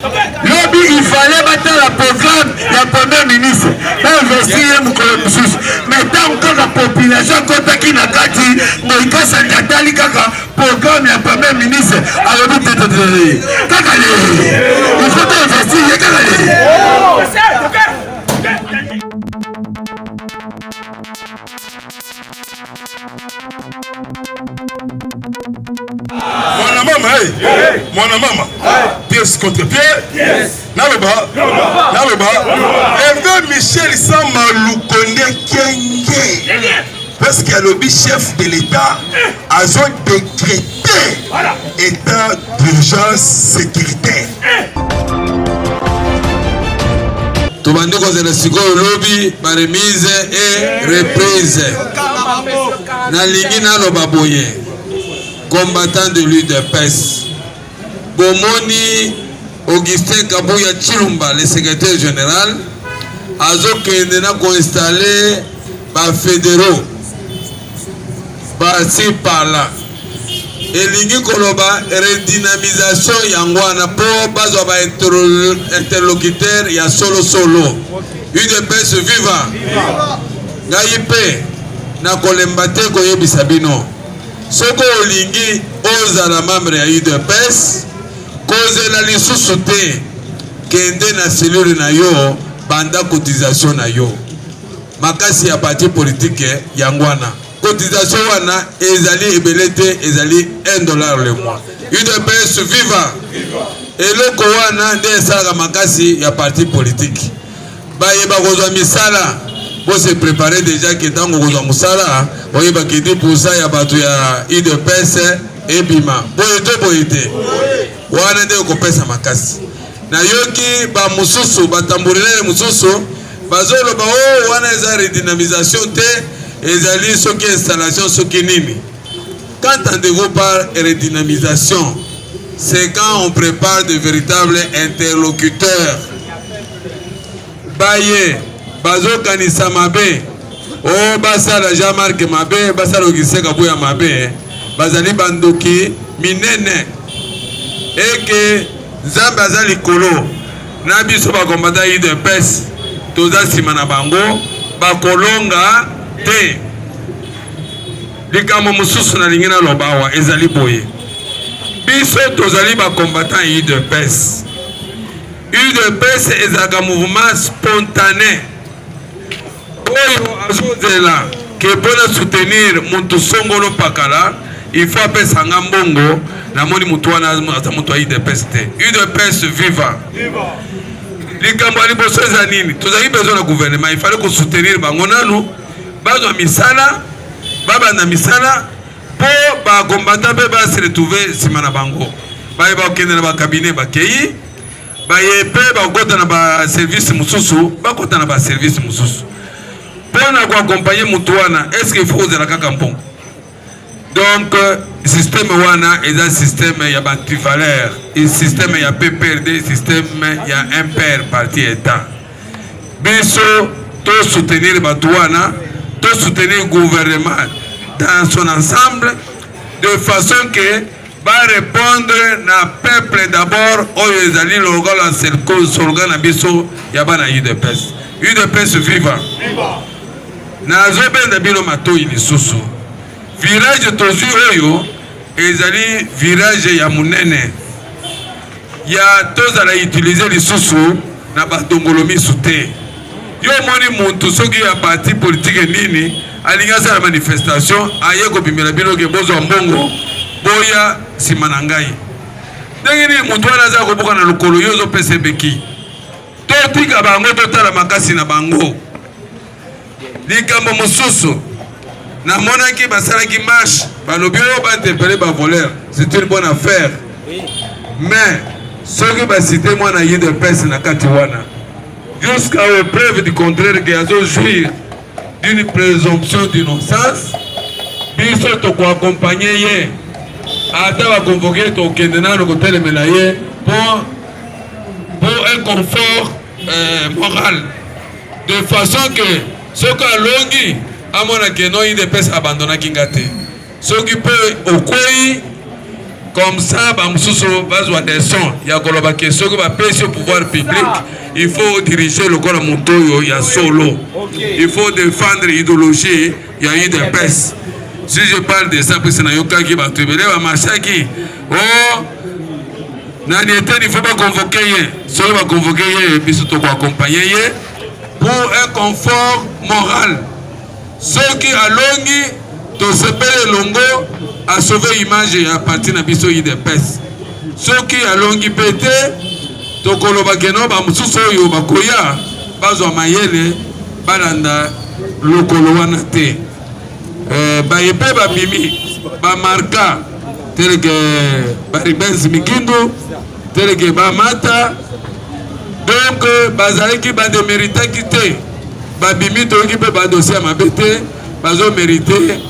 Lobby, il fallait battre la programme du Premier ministre. Investir mais tant que la population qui n'a pas dit, il programme du Premier ministre. Alors, il faut investir. Mon maman, pièce contre pièce, Naloba, Hervé Michel Samaloukonde Kenge, parce qu'il y a le chef de l'État a décrété état d'urgence sécuritaire. Tubandi kozela sikoyo lobby ba remise et reprise. Na lingi naloba boye. Combattant de l'UDPS. Bomoni Augustin Kabouya Chilumba, le secrétaire général, a installé les fédéraux par-ci par-là. Et l'ingi koloba redynamisation yangwana pour bazo ba interlocuteur ya solo. UDPS viva. Ngaipe na kolembate koyebisa bino. Soko olingi ozala membre ya UDPS kozela lisusu te kende na cellule na yo banda cotisation na yo makasi ya parti politique yangwana cotisation wana ezali ebelete ezali $1 le mois. UDPS viva eloko wana nde esalaka makasi ya parti politique bayeba kozwa misala. Pour se préparer déjà que dans le Moussala, on y va quitter pour ça, il y a battu à UDPS et Bima. Boyete. Wana de kopesa makasi. Na yoki ba mususu batamburile mususu bazolo ba o wana eza redynamisation te ezali soki installation soki nini. Quand entendez-vous par redynamisation, c'est quand on prépare de véritables interlocuteurs. Baye bazo kanisa mabe o basala Jean-Marc mabe basala Augustin Kabouya mabe bazali bandoki minene eke nzambe azali kolo na biso bakombata UDPS toza sima na bango bakolonga te likambo mosusu na lingi na lobawa ezali boye biso tozali bakombata UDPS. UDPS ezaka mouvement spontané oyo azozela ke pona soutenir muntu songolo pakala il faut apesa ngambongo na moni mutu wana aza mutu wa UDPS te. UDPS viva likambo liboso eza nini tozali besoin na gouvernement il fallait ko soutenir bango nanu bazwa misala babanda misala po ba combattant be ba se retrouver sima na bango baye ba okende na ba cabinet bakei baye pe ba kota na ba service mususu bakota na ba service mususu pona ko accompagner mutu wana est-ce qu'il faut ozela kaka mbongo. Donc système wana est un système ya bantivaleur et système ya PPRD système ya impair parti état biso to soutenir batu wana to soutenir gouvernement dans son ensemble de façon que va répondre na peuple d'abord oyo ezali logola slogan na biso ya bana UDPS viva nazo benda bino matoi lisusu village tozu oyo ezali village ya munene ya tozala utiliser lisusu na batongolo misu te yo moni muntu soki ya parti politique nini alinga sala manifestation aye kobimela bino ke bozwa mbongo boya sima na ngai ndenge nini muntu wana aza kobuka na lokolo yo ozopesa beki totika bango totala makasi na bango likambo mosusu na monaki basalaki marche balobi oyo bainterpele bavoleur c'est une bonne affaire mais soki basite mwana UDPS na kati wana jusqu'à preuve du contraire que azo jouir d'une présomption d'innocence biso tokoaccompagner ye ata baconvoke tokende nano kotelemela ye pour un confort moral de façon que soki alongi amona ke no UDPS abandonnaki nga te soki pe okwei Comme ça, des sons. Il y a des questions qui va passer au pouvoir public. Il faut diriger le corps montoyo, il y a solo. Il faut défendre l'idéologie, il y a eu des pèses. Si je parle de ça, c'est un qui va tribunal, oh, il ne faut pas convoquer, si on va convoquer, puis surtout pour accompagner pour un confort moral. Ceux qui ont longi, to sepele longo a sauvé l'image à partir de biso de pes. Ceux qui ont longi pété, to koloba keno ba mususo yo bakoya bazwa mayele balanda lokolo wana te. Ba yepe ba bimi ba marka tel que ba Ribens Mikindo tel que ba mata donc bazali ki ba de mériter quitter ba bimi to ki pe ba dossier mabete bazo mériter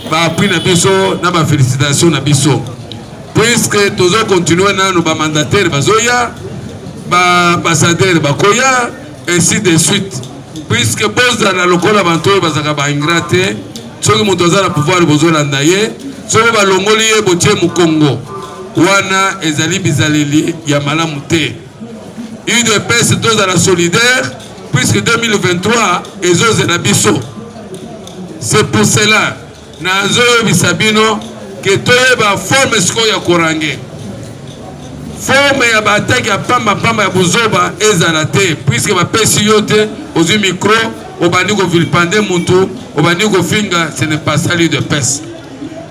ba appui na biso na ba félicitations na biso puisque tozo continuer na no ba mandataire bazoya ba ambassadeur bakoya ainsi de suite puisque boza na lokola banto bazaka ba ingrate soki moto azala pouvoir bozolanda ye soki balongoli ye botie mukongo wana ezali bizaleli ya malamu te. UDPS tozala solidaire puisque 2023 ezozela biso. C'est pour cela nazo bisabino que toyeba forme siko ya korange forme ya bataki ya pamba ya buzoba ezala te puisque bapesi yo te ozwi micro obandi kovilipande mutu obandi kofinga. Ce n'est pas ça l'UDPS.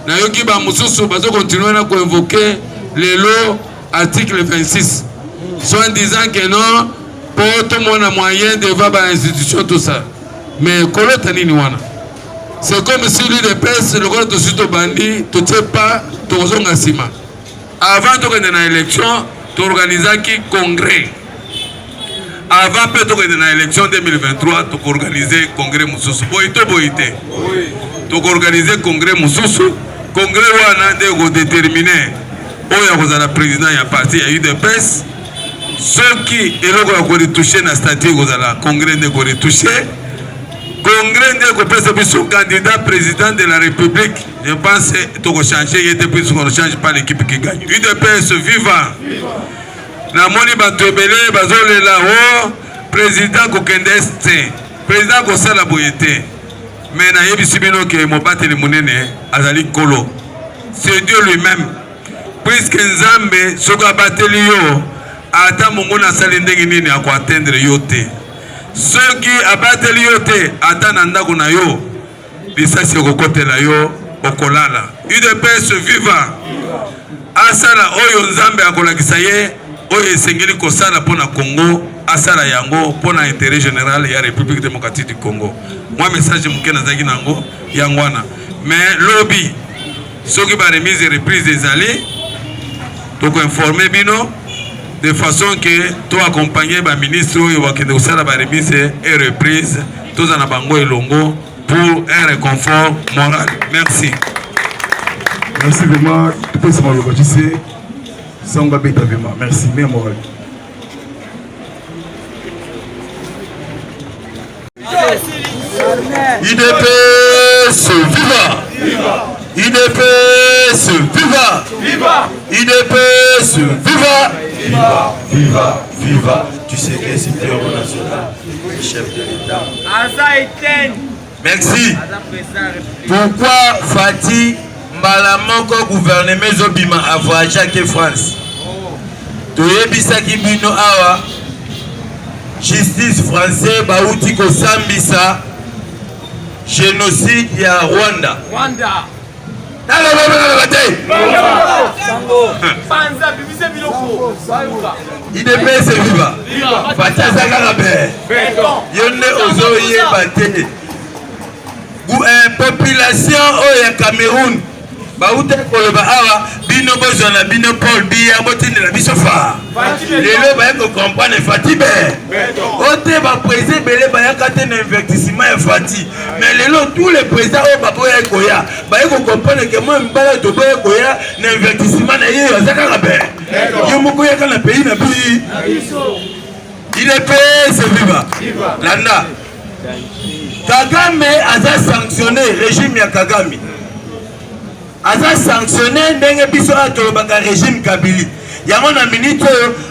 Na yoki ba mususu bazo continuer na invoquer lelo article 26 soit disant que non pour tout le monde a moyen de voir ba institution tout ça mais kolota nini wana. C'est comme si l'UDPS le gros de suite bandi tu sais pas tozonga sima avant de gagner na élection tu organiser qui congrès avant peut-être que dans l'élection 2023 tu organiser congrès mususu boite tu organiser congrès mususu congrès wana de go déterminer oya kozala président ya parti ya UDPS ceux qui eloko ya ko retoucher na statut kozala congrès de ko retoucher congrès de ko pesa biso candidat président de la République. Je pense to ko changer yete puisque on ne change pas l'équipe qui gagne. UDPS vivant na moni bato ebele bazolela o président kokendeste président kosala boyete mais na yebisi bino ke mobateli munene azali kolo. C'est Dieu lui-même puisque nzambe soko abateli yo ata mungu na sali ndenge nini ako atteindre yo te soki abateli yo te ata na ndako na yo lisasi okokotela yo okolala. UDPS vivant asala oyo nzambe akolakisa ye oyo esengeli kosala mpona Congo asala yango mpona intérêt général ya République démocratique du Congo. Moi message moke nazalaki nango yango wana mais lobby soki ba remise et reprise ezali toko informer bino de façon que to accompagner ba ministre oyo bakende kosala ba remise et reprise tozana bango elongo pour un réconfort moral. Merci. Merci vraiment. Tout peut se voir tu sais. Sanga beta vraiment. Merci bien moral. UDPS viva! UDPS viva! UDPS viva! Viva! Tu sais que c'est le héros national, le chef de l'État. Merci. Pourquoi Fati Malamoko gouvernement Zobima a voyagé à France? Toyebisaki bino awa justice français bauti ko sambisa génocide ya Rwanda. UDPS viva. Fati azaka be. Yonne ozoye bate. Population oya Cameroun bauta koloba awa bino bozana bino Paul Biya botindela biso fa lelo bayako comprendre Fati be ote ba président belé bayaka te na investissement ya Fati mais lelo tous les présidents o baboya koya bayako comprendre que moi mbala to boya koya na investissement na ye azaka be yo moko ya kana pays na bi il est payé c'est viva landa Kagame a sanctionné le régime ya Kagame. aza sanctionné ndenge biso atolobaka régime Kabili. Yango na minute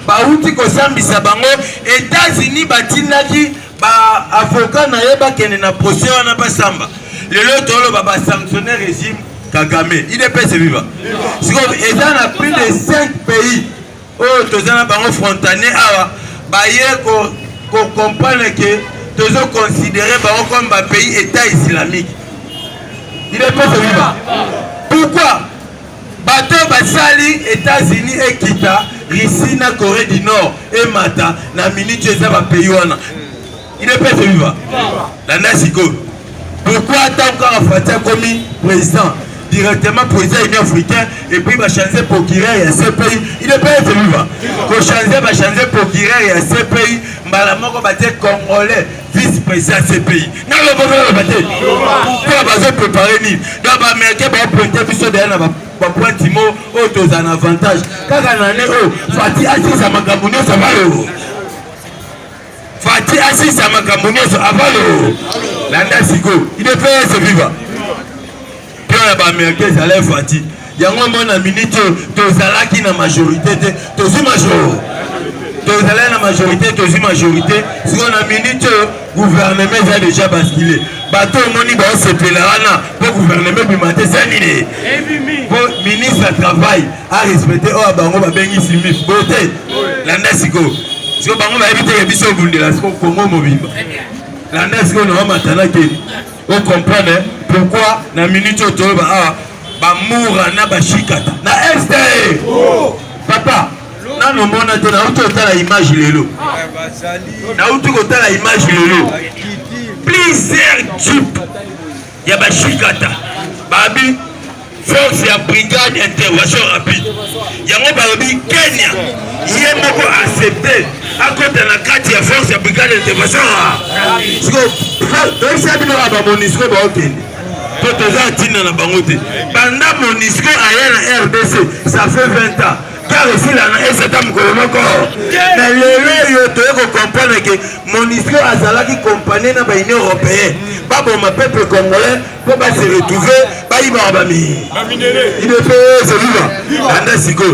bauti kosambisa bango États-Unis batindaki ba avocat na ye bakende na procès wana basamba. Lelo toloba ba sanctionné régime Kagame. Il est pèse vivant. Si on est dans plus de 5 pays où tozana bango frontalier awa baye ko comprendre que tozo considérer bango comme ba pays état islamique. Il est pèse vivant. Pourquoi? Bateau basali États-Unis et Kita, Russie na Corée du Nord et Mata na minute ça va payer wana. Il est pèse vivant. La Nasiko. Pourquoi tant qu'on a fait comme président directement président Union africain et puis va changer procureur et ces pays. Il est pèse vivant. Ko changer va changer procureur et ces pays. Mbala moko baté congolais vice-président ces pays. Na le gouvernement baté. Pourquoi bazo préparer ni? Donc ba américain ba pointer biso derrière na point timo autos en avantage kaka nane Fati asisa makambo nyonso avalo Fati asisa makambo nyonso avalo landa siko il est prêt à se vivre puis on a ba américain ça Fati yango mona minute tozalaki na majorité tozi tozala na majorité si on a minute gouvernement a déjà basculé bateau moni ba sepela wana pour gouvernement bimate sanine pour ministre du travail a respecter o bango ba bengi simif bote landa siko siko bango ba éviter biso bundela siko Congo mobimba landa siko no matana ke on comprendre pourquoi na minute to ba moura na ba shikata na este papa nano mona te na uto tala image lelo na uto ko tala image lelo plusieurs types ya ba shikata babi force ya brigade intervention rapide yango babi Kenya yemoko accepter akota na kati ya force ya brigade intervention siko ça bino ba monisco ba okende to toza tina na bango te banda monisco aya na RDC ça fait 20 ans car ici là et c'est un moko mais le to ko comprendre que monisco azalaki compagnie na ba Union européenne ba bon ma peuple congolais pour ba se retrouver ba iba ba mi il est fait c'est vivant anda siko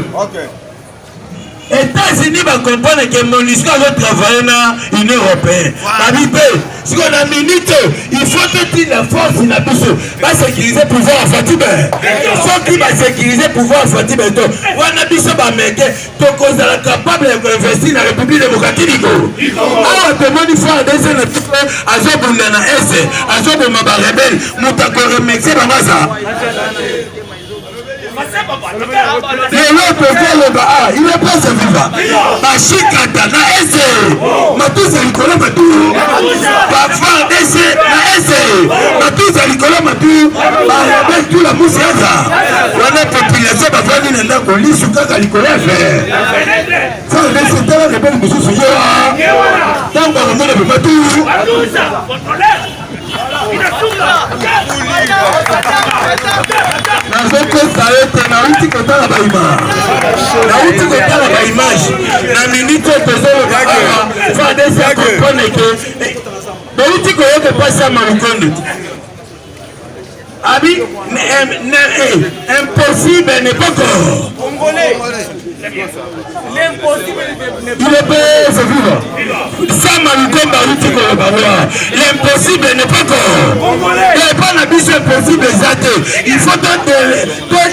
États-Unis va comprendre que MONUSCO va travailler dans l'Union européenne. Si on a minute, il faut que la force va sécuriser le pouvoir à Fatime. Ce qui va sécuriser le pouvoir à Fatime, on a dit que on est capable d'investir dans la République démocratique. Alors, tout le monde il faut un deuxième à Zobundana S, à Zobumaba Rebelle, Moutako Remexé Bamaza. Il est pas ce vivant. Ma chikata na ese. Matuza likolo matu. Ba fa ese na ese. Matuza likolo matu. Ba rebel tout la musiaza. Wana population ba fani na ndako lisu kaka likolo fe. Fa ese tala rebel mususu yewa. Tamba ngomona be matu. Na uti kotala ba image na minute tozolo kaka fa desa comprendre que uti koyoka pasa malukondo abi impossible n'est pas encore l'impossible il est pas ce vivant ça malukomba uti koyoka l'impossible n'est pas encore et pas la mission impossible exacte il faut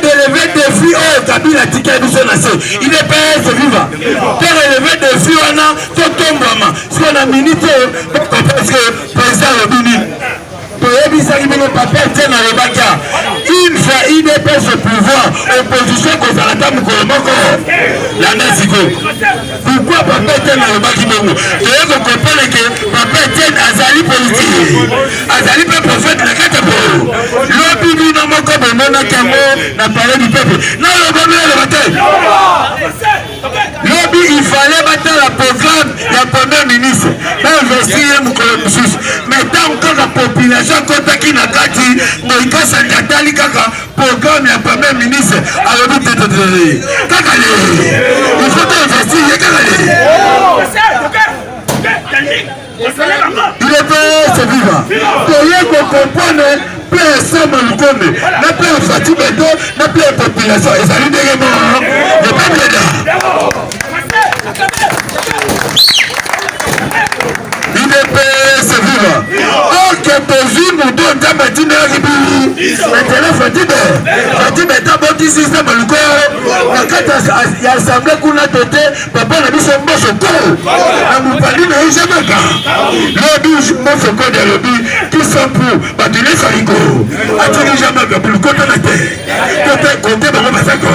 d'élever des filles au Kabila tika biso na se il est pas ce vivant pour élever des filles on a tout tombama si on a minute parce que président Robini une fois il est pas ce pouvoir opposition qu'on a la la Mexico pourquoi papa était dans le bâtiment et on comprend que papa était azali politique azali pas prophète la katapo l'obi du nom comme mona kamo na parler du peuple non le premier le matin l'obi il fallait battre la programme la première ministre investir mais tant que la population kotaki na kati Moïka Sangatali kaka programme ya premier ministre alobi tete kaka il faut investir kaka il est pas ce vivant comprendre plein ensemble Lukonde na plein Fati Beto na plein population ezali ndenge moko le peuple là UDPS viva ok tozwi mudo nzambe atindelaki bili maintenant Fati Beto aboti système Lukonde na kati ya assemblée kuna tote papa na biso mbosoko na mopali na ye jamaka lobi mbosoko de lobi qui sont pour bato nyonso alingo atiki jamaka pour kota na te kote kote bango basako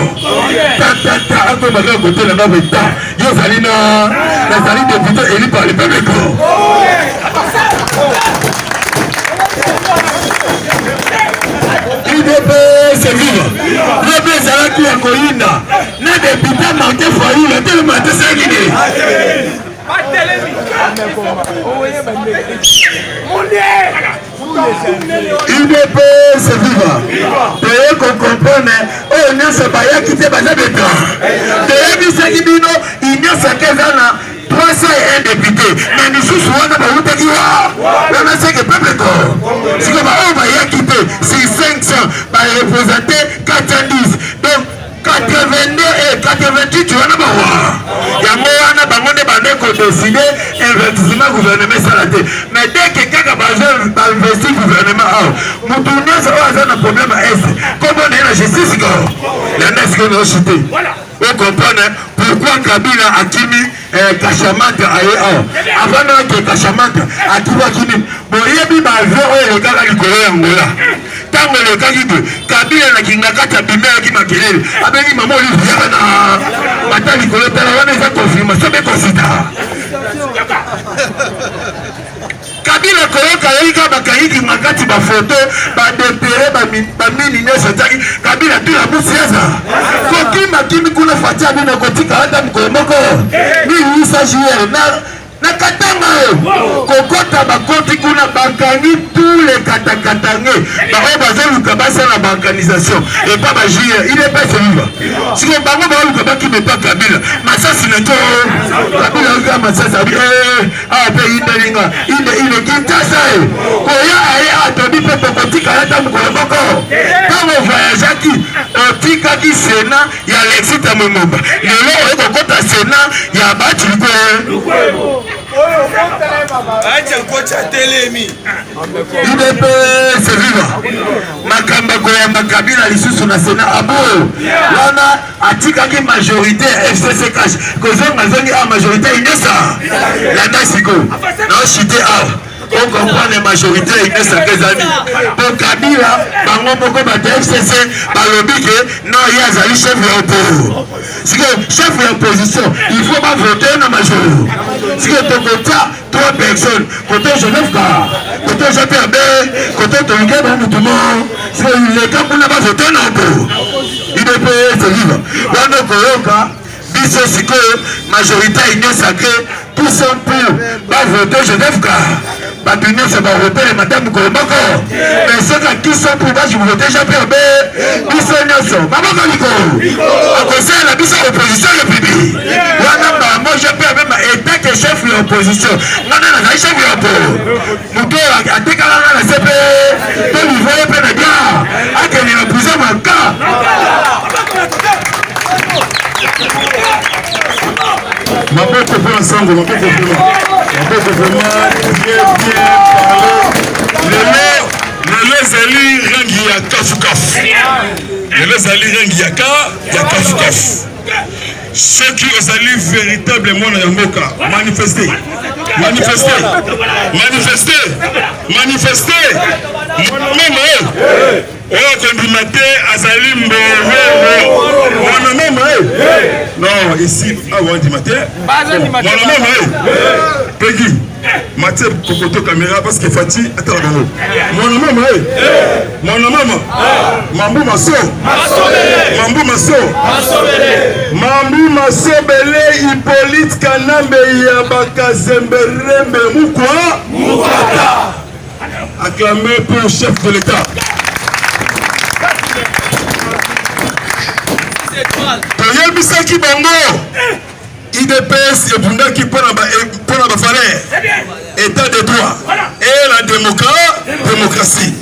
tatata ako baka kote na bango eta yo ozali nazali député élu par le peuple ko UDPS viva lobi ezalaki ya koyinda na député marke foyila telema tesekini UDPS viva toye kokomprone oyo nyonso bayaki te baza beta toyebisaki bino nyonso eza na 301 député na lisusu wana bautaki wana seke peuple ko siko baoyo bayaki te sur 500 barepresente 410 donc 82 et 88 wana bawa yango wana bango nde bande kodeside investissement gouvernement esala te mais dès que kaka bainvesti gouvernement awa motu nyonso oyo aza na problème ese kombo naye na justice ko yanda siko naoshite okomprendre pourquoi Kabila akimi Kashamata aye awa avant nake Kashamata akimi akimi boyebi bavio oyo elekaka likolo ya ngola ntango elekaki te Kabila nakinga kati abimelaki makelele abengi mama olivier na bata likolo tala wana eza confirmation bekosita Kabila koyoka yoika bakayiki makati bafoto badepere bamini nyonso tiaki Kabila tula musiasa kokima kimi kuna Fati abino kotika hata mokolo moko ni USAJR na katanga kokota bakonti kuna bakangi tous les katakatange baoyo bazoluka basala baorganisation epa bajr il est pas viva siko bango baoluka bakimeta Kabila masasi na to Kabila oka masasi abi ape indelinga inde kintasa koya aye atobi pe kotika hata mokolo moko tango voyageaki otikaki Sena ya Alexis Tamomba lelo oyo kokota Sena ya Batiliko UDPS viva makamba koyamba Kabila lisusu na Sena abo wana atikaki majorité FCC cash kozonga zongi a majorité inesa landa siko naoshite awa on comprend les majorités inesa kezani pour Kabila bango moko bata FCC balobi ke non ye azali chef ya opposition siko chef ya opposition il faut pas voter na majorité siko tokota 3 personnes côté Genève ka côté JPB côté Tonga ba mutumo siko le camp na ba voter na oppo UDPS viva wana koyoka biso siko majorité union sacrée tous sont pour ba voter Genève ka Babino se va voter madame Kolomoko mais ceux qui sont pour va voter JPB biso nyonso maman Koliko à cause de la biso opposition le bibi wana ba moi JPB ma état que chef de l'opposition nana na chef de l'opposition muto atekala na CP to niveau pe na dia akeni na puza manka maboko pour ensemble maboko vraiment bien parler le zali rangi ya kafukafu le zali rangi ya kafukafu ceux qui osali véritablement na mboka manifester mama oyo kondimate azali mboro mwana mama non ici awa ndimate mwana mama Peggy Mathieu Kokoto caméra parce que Fati attends bango mwana mama Mambu Masobele Hippolyte Kanambe ya Bakazemberembe Mukwata acclamé pour le chef de l'État. Toyebisaki bango IDPS ebundaki mpona bafalere état de droit et la démocratie démocratie.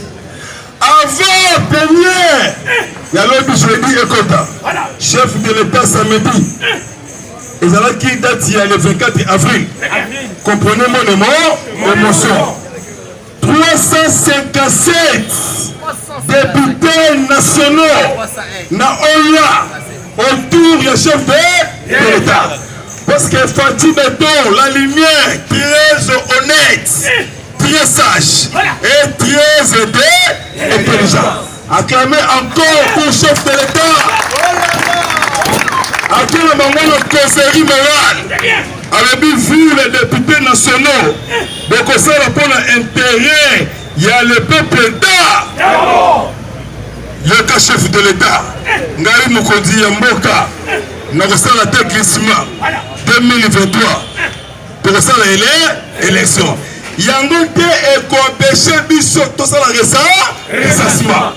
Avant dernier, il y a l'homme jeudi et Kota, chef de l'État samedi. Et ça qui date il y a le 24 avril. Comprenez mon émotion. 357 députés nationaux na Oya autour du chef de l'État. Parce que Fatih Beton, la lumière, très honnête, très sage et très intelligent. Acclamez encore pour le chef de l'État. Acclamez le conseiller moral. Avec vu les députés nationaux, donc ça répond à l'intérêt, il y a le peuple d'État. Il y a le chef de l'État. Ngari Mukondi Yamboka. Nous avons la tête glissement 2023. Pour ça, l'élection. Yango te ekompêché biso to sala ressassement.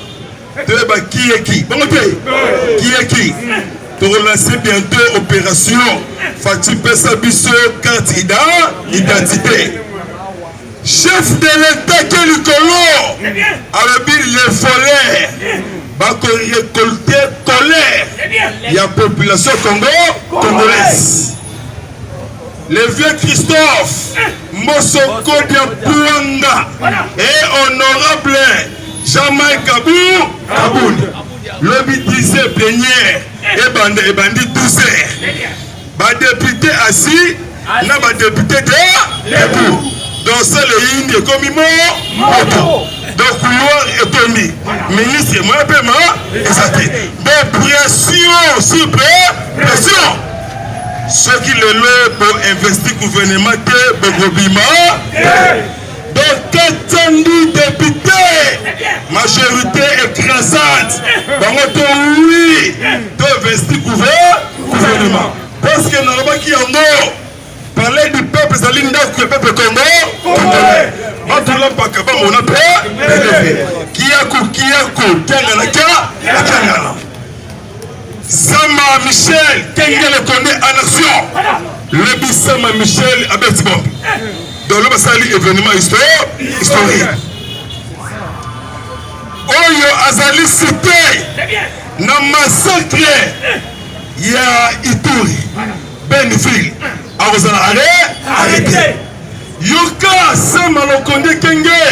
Qui est qui? Qui est qui? De relancer bientôt opération Fatih Pesa biso carte d'identité. Chef de l'État qui est le colon avec les volets va récolter colère. Il y a population congolaise. Le vieux Christophe Mosoko Diapouanga et honorable Jean-Marc Kaboun. Lobby disait plénière et bandit 12 heures. Bas député assis, n'a pas député debout. Donc ça les Indes comme moto. Donc couloir est commis. Ministre, moi paiement, exact. Donc pression, super pression. Ceux qui le louent pour investir le gouvernement de Bogobima. Donc 410 députés, majorité écrasante. Donc oui, d'investir le gouvernement. Parce que normalement qui en a parler du peuple, c'est le peuple congolais. Matula Bakaba, on a peur. Kiakou, Kangana. Sama Michel, Kengele connaît en action. Le Bissama Michel Abetsibomb. Dans le Bassali événement historique. Oyo Azali cité, na massacre, il y a Ituri, Benville, arrêté. Yoka Sama Lokonde Kenge,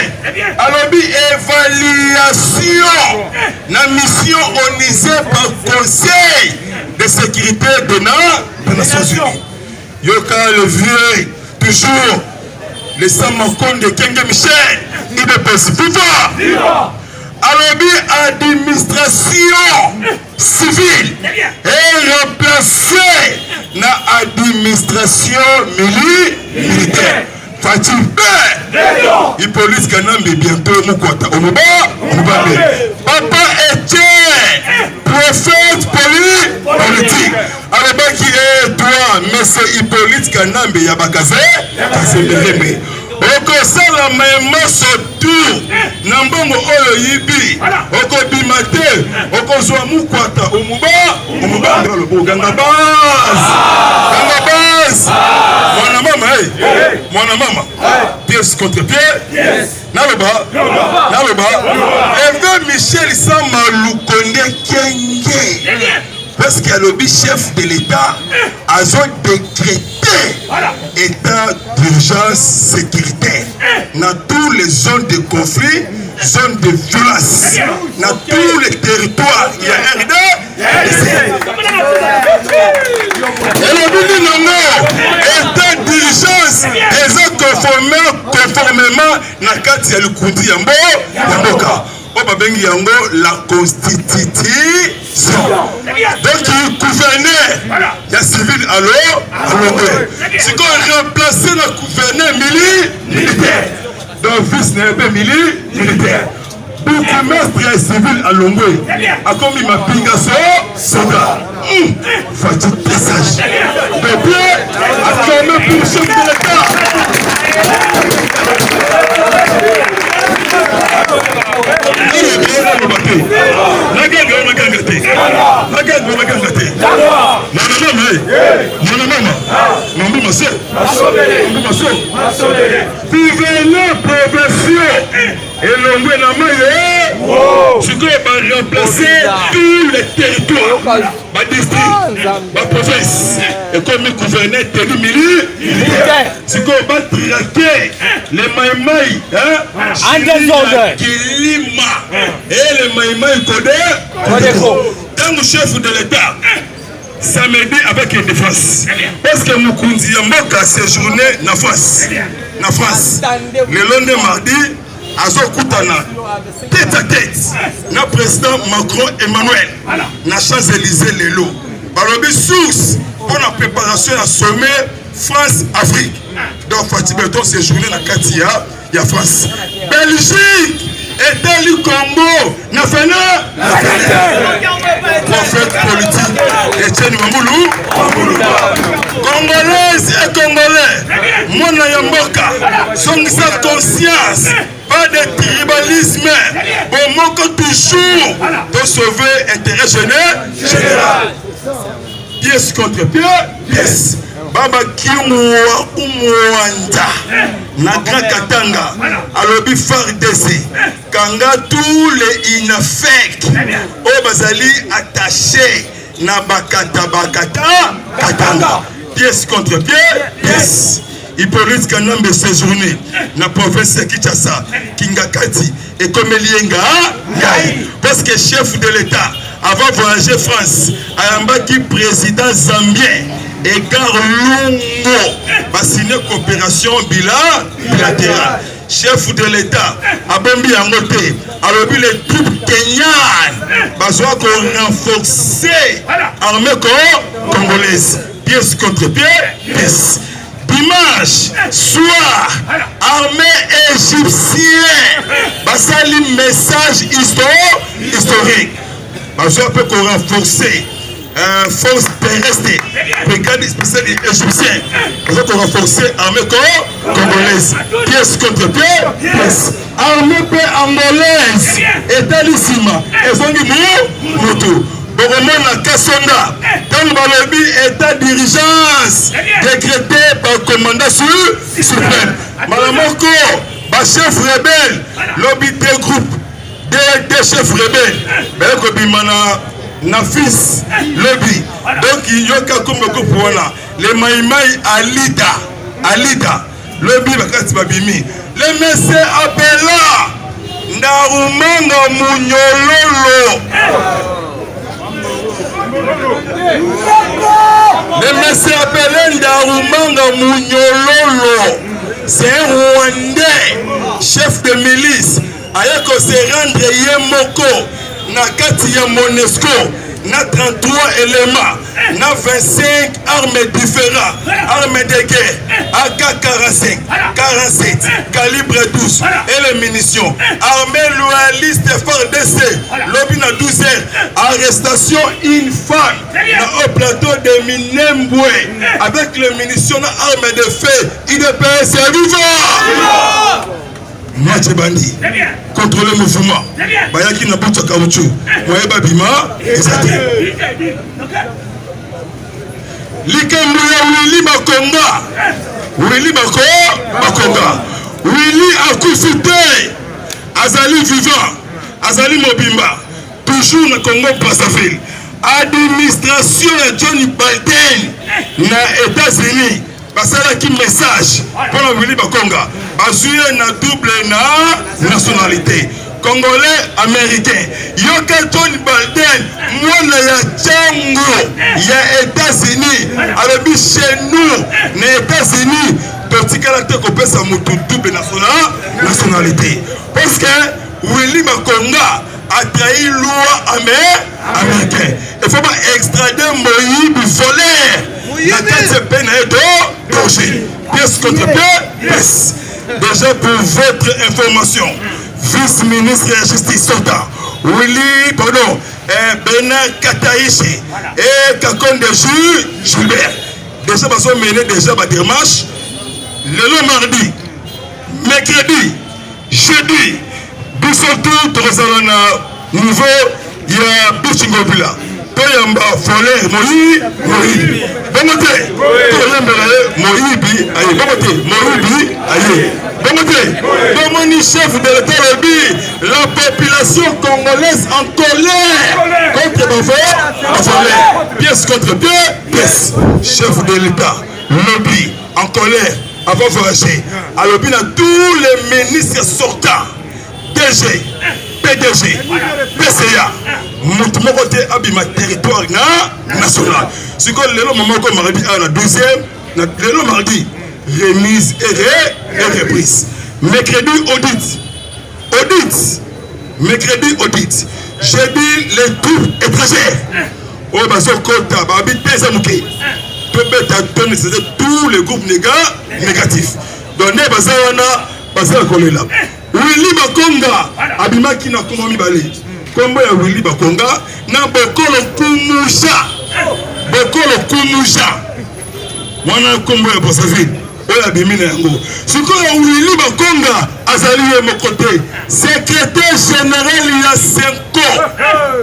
alobi évaluation, la mission organisée par le Conseil de sécurité des Nations Unies. Yoka le vieux, toujours, le Samakonde Kenge Michel, il ne peut pas. Alobi administration civile est remplacée na administration militaire. Fatih il police Kanambe bientôt Mukwata. Papa Etienne, prophète politique. Aloba qui est toi, monsieur Hippolyte Kanambe Yabakaze, Kaseberebe. Okosala mema sotu na mbongo oyo yibi okobimate okozwa Mukwata omuba ngalo ganga base mwana mama pièce contre pied naloba Eve Michel Sama Lukonde Kenge parce que le chef de l'État a décrété état d'urgence sécuritaire dans toutes les zones de conflit, zones de violence, dans tous les territoires. Il y a RD. Et l'état d'urgence est conformément à la carte de l'Ukundi Yamboka. La constitution. Donc il gouverneur, il y a civil alors, c'est qu'on remplacer le gouverneur militaire. Donc vice n'est militaire. Bourgmestre est civil à Longwe. A comme il m'a pingé soda. Fatih Pessage. Bébé, acclamé pour le chef de l'État. gouverneur provincial elongwe na maye sikoyo baremplacer tous les territoires badistrict baprovince ekomi gouverneur tenu militaire sikoyo batrake le maimai kilima et le maimai Kodeko ntango chef de l'état samedi avec une défense parce que Mukunzi Yamboka séjourné na France le lundi mardi azokutana tête à tête na président Macron Emmanuel na Champs-Élysées lelo balobi source pour la préparation à sommet France-Afrique donc Fatibeton séjourné na kati ya France Belgique et le Congo n'a fait prophète politique Etienne Mamoulou Congolaises et Congolais Mona Yamboka sont sa conscience pas de tribalisme pour moko toujours pour sauver l'intérêt général pièce contre pièce Baba Kiumwa Umwanda Nagra Katanga Alobi Fardesi Kanga tous les inaffects au Bazali attachés na Bakata Katanga pièce contre pièce Hippolyte Kanambe séjourné na province de Kinshasa Kingakati et Komelienga parce que chef de l'État avant voyager France Ayambaki président zambien Edgar Lungu va signer coopération bilatérale. Chef de l'État, Abombi Angote, alors les troupes kenyanes, besoin qu'on renforce l'armée congolaise. Pièce contre pièce. Dimanche soir, armée égyptienne, basali message historique. Besoin qu'on renforce. Force terrestre, brigade spéciale égyptienne, nous avons renforcé l'armée congolaise, pièce contre pièce, armée angolaise, étalissima, et Zongi Moutou, Boromona Kassonga, dans le état d'urgence décrété par le commandant suprême, Malamoko, chef rebelle, lobby des groupes, des chefs rebelles, Bekobimana. Nafis lobby donc il y a comme pour là les maïmaï alida lobby bakati babimi les messieurs appela ndarumanga munyololo les messieurs appela ndarumanga munyololo c'est un Rwandais chef de milice ayako se rendre yemoko na kati ya Monesco na 33 éléments na 25 armes différentes armes de guerre AK-45 47 calibre 12 et les munitions armée loyaliste FARDC lobby na 12 heures arrestation infâme na au plateau de Minembwe avec les munitions na armes de feu IDPS vivant Match bandi contrôler le mouvement bayaki na buta kauchu moyeba bima ezate likambo ya Willy Makonga Willy akufite azali vivant azali mobimba toujours na Congo Brazzaville administration ya Johnny Biden na États-Unis basalaki message pour la Willy Makonga bazoué na double nationalité congolais américain yoka John Biden mwana ya Django ya États-Unis alobi chez nous na États-Unis totikala te kopesa mutu double nationalité parce que Willy Makonga a trahi loi américaine il faut pas extrader Moïse voleur la tête peine d'origine pièce contre pièce. Déjà pour votre information, vice-ministre de la justice sortant, Bernard Kataïchi et Kakonde Gilbert. Déjà, ils ont mené déjà ma démarche le mardi, mercredi, jeudi, du surtout, niveau, il y a Bouchingobula. toyamba Folaire Moïbi bongote toyamba Moïbi aye bongote Moïbi aye bongote bomoni chef de l'État lobby la population congolaise en colère contre Folaire pièce contre pièce chef de l'État lobby en colère avant voyager à lobby à tous les ministres sortants DG PDG PCA moto moko te abima territoire national siko lelo mamoko mardi à la 12e lelo mardi remise et reprise mercredi audit mercredi audit jeudi les troupes étrangères au baso kota babi pesa muke to beta donner tous les groupes négatifs donner bazana kolela Willy Bakonga abimaki na Kongo mibale kombo ya Willy Bakonga na Bokolo Kumusha wana kombo ya Brazzaville oya bimina yango sikoyo Willy Bakonga azali ye mokote secrétaire général ya Senko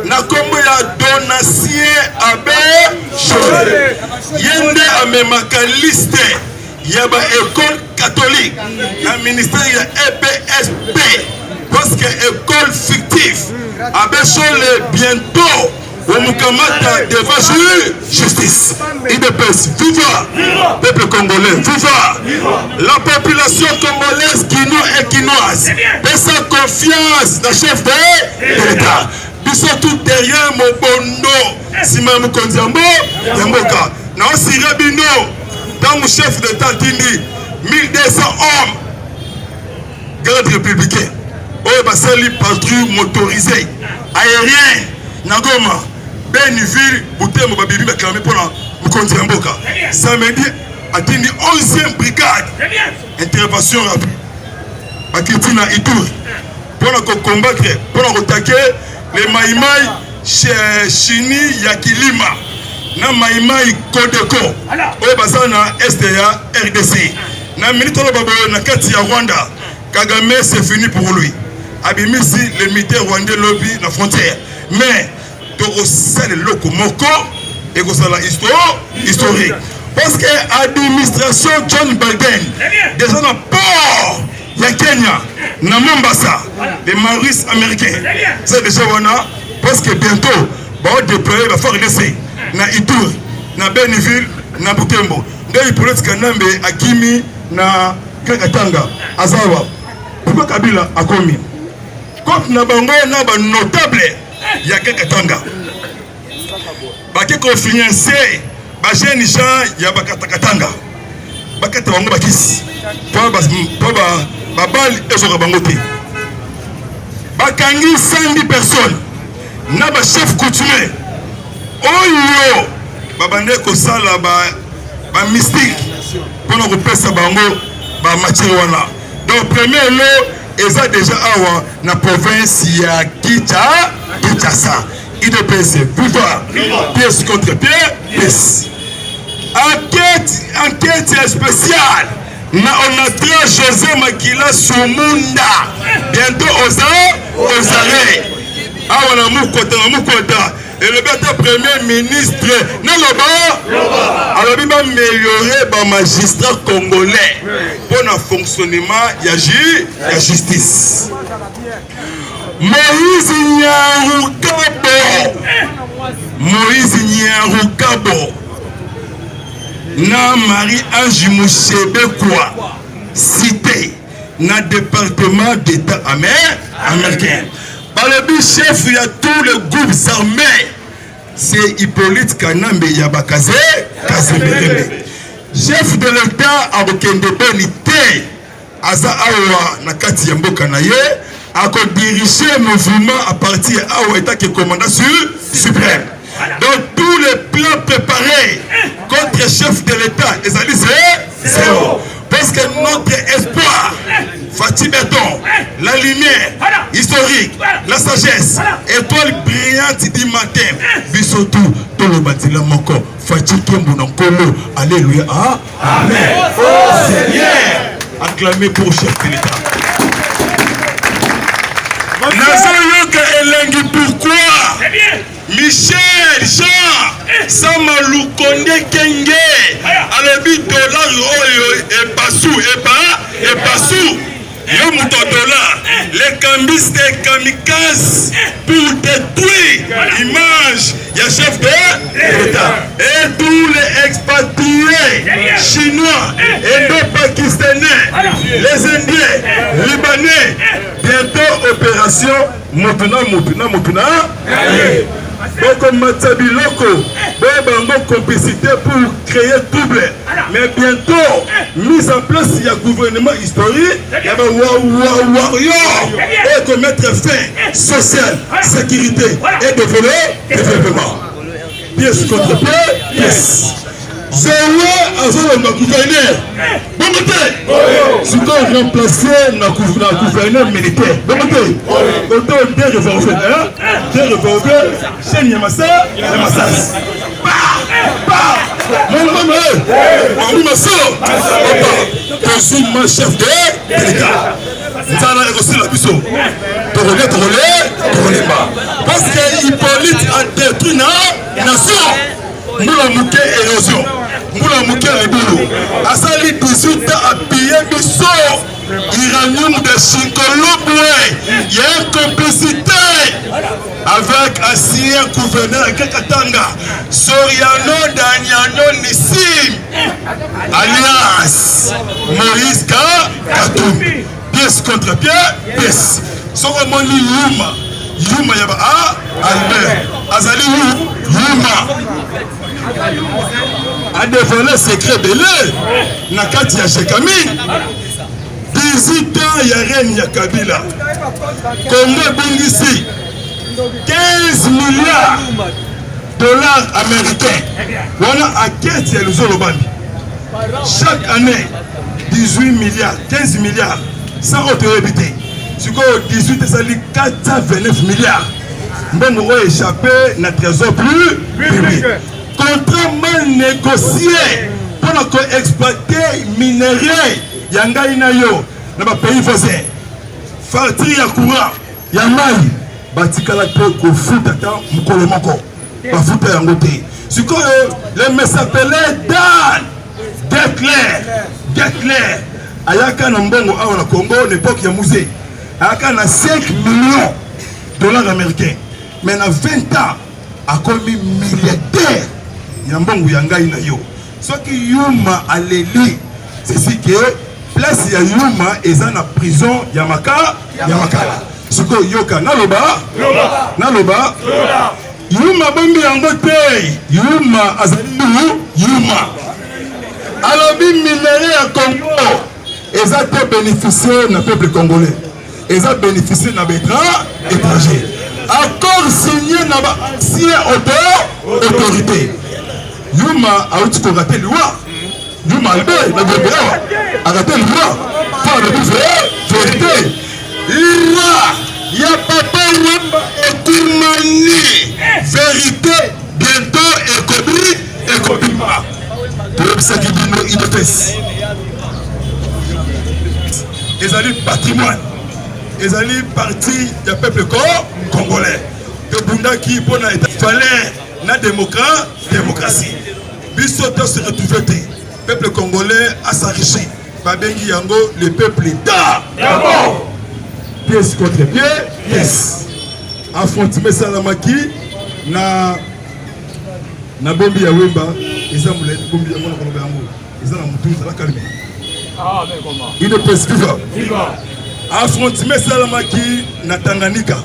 na kombo ya Donatien Abe Chole yende amemaka liste yaba école catholique na ministère ya EPSP parce que école fictive abechole bientôt au Mukamata devant justice IDPS viva peuple congolais viva la population congolaise guinoise et quinoise et sa confiance dans chef de l'État biso tout derrière Mobondo sima mukonzi yamboka na osira bino dans mon chef d'État tindi 1200 hommes garde républicain oyo basali patrouille motorisée aérien Nagoma Beniville Butembo babibi baklame pona mukonzi mboka samedi atindi 11e brigade intervention rapide bakitina Ituri pona ko combattre pona ko attaquer les maïmaï chez Chini Yakilima na maïmaï Kodeko oyo baza na est ya RDC na minute lo babo na kati ya Rwanda Kagame c'est fini pour lui abimisi les militaires rwandais lobby na frontière mais to osale loko moko et ko sala historique parce que administration John Biden déjà na port ya Kenya na Mombasa les Maurice américains c'est déjà wana parce que bientôt ba déployer la force RDC na Ituri na Beniville na Butembo ndio politique nambe akimi na Kakatanga azawa pourquoi Kabila akomi contre na bango na ba notable ya Kakatanga baki ko financer ba jeune gens ya Bakatakatanga bakata bango bakisi po ba bal ezoka bango te bakangi 110 personnes na ba chef coutumier oyo babande ko sala ba mystique pour nous pesa bango ba matière wana donc premier lot eza déjà awa na province ya Kinshasa IDPS viva pièce contre pièce enquête spéciale na onatra José Makila Sumunda bientôt aux arrêts awa na mukota et le bête premier ministre alors il va améliorer le magistrat congolais pour le fonctionnement de la justice. Moïse Nyarukabo na Marie-Ange Mouchebekwa cité na département d'État américain. Le chef il y a tous les groupes armés c'est Hippolyte Kanambe Yabakaze Kazembe chef de l'État à Okende Benité Aza Awa Nakati Yamboka Naye a diriger mouvement à partir à État qui est commandant suprême. Donc tous les plans préparés contre le chef de l'État les alliés c'est zéro. Parce que notre espoir, Fatih Béton, la lumière historique, la sagesse, étoile brillante du matin, Bissotou, tout le bâtiment moko, Fatih Kembo Nankolo, alléluia, amen. Oh Seigneur, acclamez pour chef de l'État. elengi pourquoi Michel Jean Sama Lukonde Kenge alobi dollar oyo epasu yo muto dollar les cambistes et kamikazes pour détruire l'image du chef de l'État et tous les expatriés chinois, indo-pakistanais, les indiens, libanais. Bientôt opération Motuna. Donc Matsabiloko, complicité pour créer trouble. Mais bientôt, mise en place, il y a un gouvernement historique, il y a un warrior, et de mettre fin social, sécurité et développement. Pièce contre pièce. Zéro à ma gouverneur. Bon côté. Si on remplacer la gouverneur militaire. Bon côté. Autant des revolvers. Des revolvers. Chez Yamasa. Mon maman. On m'a sauvé. Je suis mon chef de l'État. Ça a aussi la puissance. Torolé pas. Parce que Hippolyte a détruit la nation. Moula Mouké érosion. Moula Mouké Riboulou. Asali 18 ans à piller Bisso. Iranium de Chinkoloboué. Il y a une complicité avec ancien gouverneur Kakatanga. Soriano Daniano Nissim. Alliance Maurice Katoum. Pièce contre pièce. Soromoni Yuma Yaba Albert. Azali Yuma. A dévoilé secret belé. Nakati ya Shekami. 18 ans ya reine ya Kabila. Congo Bungisi. 15 milliards dollars américains. Voilà à quête ya Luzolobani. Chaque année 18 milliards, 15 milliards sans autorité. Si vous 18 ça dit 429 milliards. Bon, on a échappé dans le trésor plus public. Contrat mal négocié pour exploiter minerais. Yanga inayo dans le pays voisin. Fartri ya courant. Yamai. Batikala ko futata mukolo moko. Ba futa yangote. Si vous le message s'appelait Dan. Declaire. Ayaka na mbongo awa na Congo l'époque ya musée. Ayaka na 5 millions de dollars américains. Mais na 20 ans a commis milliardaire. Yambongo yangai na yo. Ce qui Yuma aleli, c'est si que place ya Yuma eza na prison Yamaka. Ce que yoka naloba. Yuma bombi yango te. Yuma azali Yuma. Alobi minerai ya Congo. Eza te bénéficier na peuple congolais. Eza bénéficier na étranger. Accord signé na ba ancien autorité. Yuma a outi ko raté loi. Yuma Albert na gobera. A raté loi. Pas de vérité. Loi. Ya papa Wamba Ekoumani. Vérité bientôt Ekobima. Pour ça qui dit nos idées. Ils allaient patrimoine. Ils allaient partie du peuple congolais. Que Bunda qui pour na état fallait na démocratie. Bisoto se retrouver. Peuple congolais a s'enrichi. Babengi yango le peuple état. D'abord. Pièce contre pièce. Affrontement Salamaki na bombi ya Wemba. Ils ont moulé bombi ya mona kolombe yango. Ils ont mutu la calme. Ah mais comment? Il ne peut pas. Affrontement Salamaki na Tanganyika.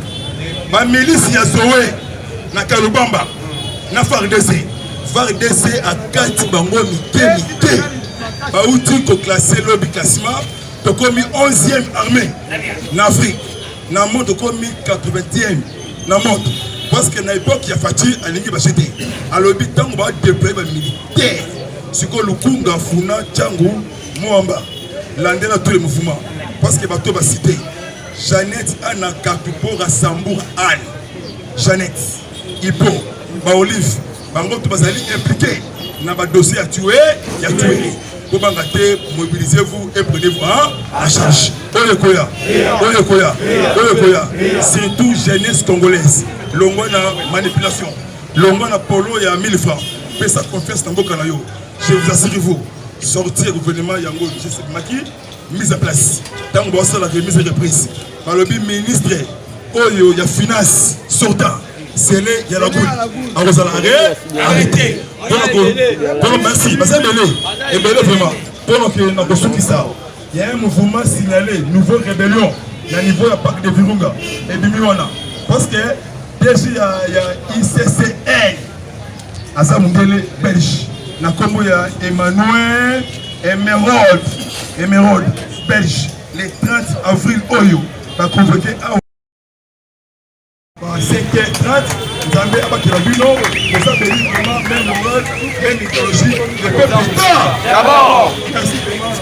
Ma milice ya Zoé na Kalubamba na FARDC. FARDC a 4 bango mité. Ba outi ko classer lobby classement to komi 11e armée en Afrique. Na monde komi 80e na monde. Parce que na époque ya Fati alingi bachete. Alobi tango ba déployer ba militaire. Siko Lukunga Funa Tchangu Mwamba. Landela tous les mouvements. Parce que bato ba cité Jeannette Anna Kakupora Sambour Anne. Jeannette Ipo ba Olive bango to bazali impliqué na ba dossier ya tué. mobilisez-vous et prenez-vous en charge. Oyekoya. Surtout jeunesse congolaise. Longo na manipulation. Longo na polo ya 1000 francs. Fais sa confiance dans Boka Nayo. Je vous assure vous, sortir gouvernement Yango, je sais Maki, mise en place. Tant que vous la remise et reprise. Par le ministre, Oyo, ya finance, sortant. C'est les Yalagoui. Arrêtez. Merci. Parce que et vraiment. Pour que nous avons ça. Il y a un mouvement signalé, nouveau rébellion, au niveau de la PAC de Virunga. Et Bimiwana. Parce que déjà il y a ICCN. À ça, mon belge. Na Congo, il y a Emmanuel Emerald, belge. Le 30 avril, Oyo va convoquer à 5h30, nous avons abattu la Buno, nous avons béni vraiment même moral, même mythologie, le peuple d'État. D'abord. Merci vraiment.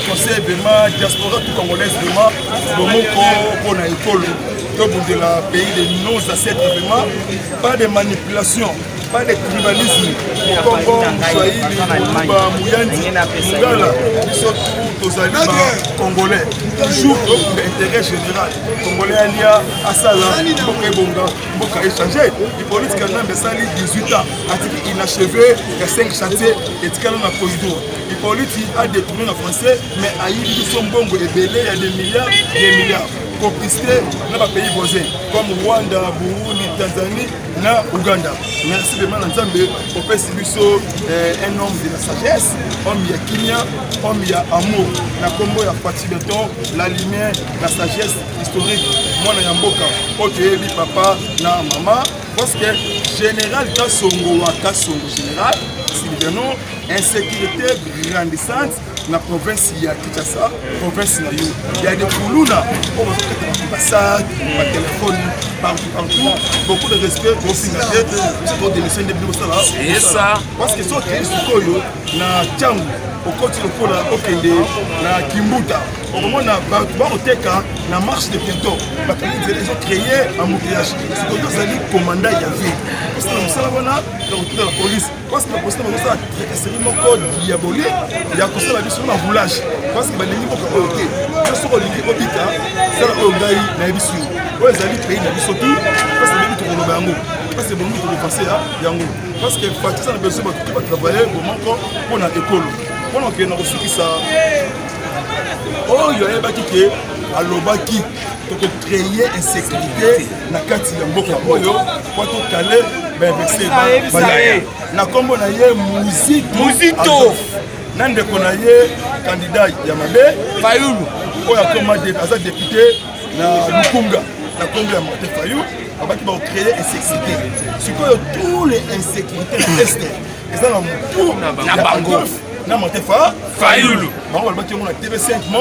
conseil vraiment, diaspora tout congolaise vraiment, pour la école, de la pays de nos ancêtres vraiment, pas de manipulation. Pas de tribalisme, Congo, Moussouaïli, Mouyandi, Mungala, surtout aux Congolais. Toujours l'intérêt général. Congolais, il y a Assala, Mbokebonga, Mboka échangé. Les politiques ont 18 ans, inachevé, il y a 5 chantiers, et il y a un corridor. Les politiques ont détourné le français, mais à Yili, ils sont bons, il y a des milliards. Complicité dans les pays voisins comme Rwanda, Burundi, Tanzanie, na Ouganda. Merci vraiment Nzambe pour faire un homme de la sagesse, homme de Kenya, homme de amour. Na Congo ya Fati Beton, la lumière, la sagesse historique. Moi na Yamboka, ok, papa, na maman, parce que général Kassongo général, si nous avons insécurité grandissante. La province il y a Kinshasa, province il y a des Koulouna, l'ambassade, le téléphone, partout, beaucoup de respect pour signaler pour démissionner des c'est ça. Parce que ça qui est sur Koyo, na Tchangu, au côté de Kola, au Kende, na Kimbuta, au moment où Teka, na marche de Pinto, ils ont créé un mouvement. C'est comme ça que commandant il y avait. Parce que nous sommes là, dans la police. Parce que la police c'est un code diabolique. Il y a comme ça la vie sur un roulage. Parce que les niveaux sont ok. Ils sont au niveau Obika, c'est là où Gaï n'a pas su. Où les alliés pays n'a pas sauté. Parce que les gens ont le Yango. Parce que les gens ont passé à Yango. Parce que Fatih ça n'a pas besoin de travailler au moment qu'on a école. Pendant qu'on a reçu ça. Oh, il y a un bâti qui est à l'Obaki. Donc créer insécurité na kati ya mboka oyo kwa to kale ba verser na kombo na ye muzito nande ko na ye candidat ya mabe Fayulu oyo akoma asa député na Lukunga na kombo ya Martin Fayulu abaki ba créer insécurité sikoyo tous les insécurités na est eza na mutu na bango na Martin Fayulu bango balaki on a TV5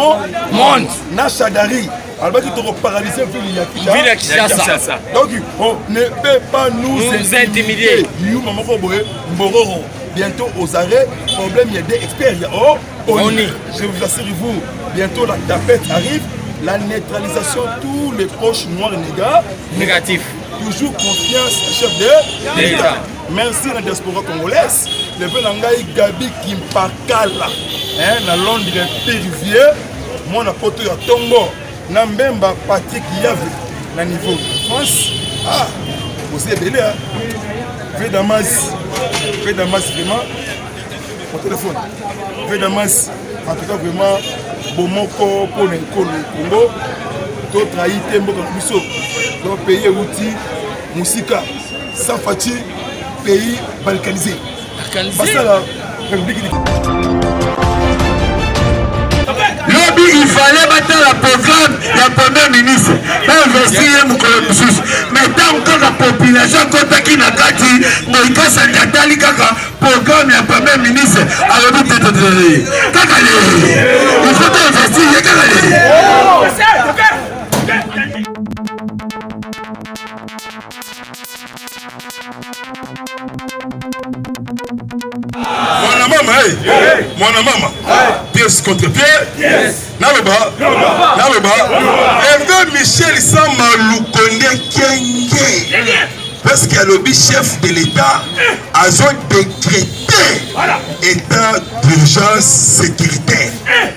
monde na Chadari Albaki toko paralysé ville ya Kinshasa. Donc on ne peut pas nous intimider. You maman boye Mbororo bientôt aux arrêts, problème il y a des experts, il y a ONI. Je vous assure vous, bientôt la tapette arrive, la neutralisation tous les proches noirs et négatifs. Toujours confiance au chef de l'État. Merci la diaspora congolaise. Le Benangaï Gabi Kimpakala, na Londres périvier, moi na poto ya Tongo. Nambemba Patrick Yave na niveau de France. Ah, vous êtes belé, hein? Fais Damas vraiment. Mon téléphone. Fais Damas. En tout cas, vraiment, Bomoko pour le Congo. D'autres haïtés, Mboka Bisso. Donc, pays outil, Moussika, Safati, pays balkanisé. Parce que la République du il fallait battre la programme du Premier ministre. Investir mais tant que la population qui n'a pas dit, il programme du Premier ministre. Alors, il faut investir. Mon maman, pièce contre pièce, Naloba, Eve Michel Samba Lukonde Kenge. parce que le chef de l'État a décrété état d'urgence sécuritaire.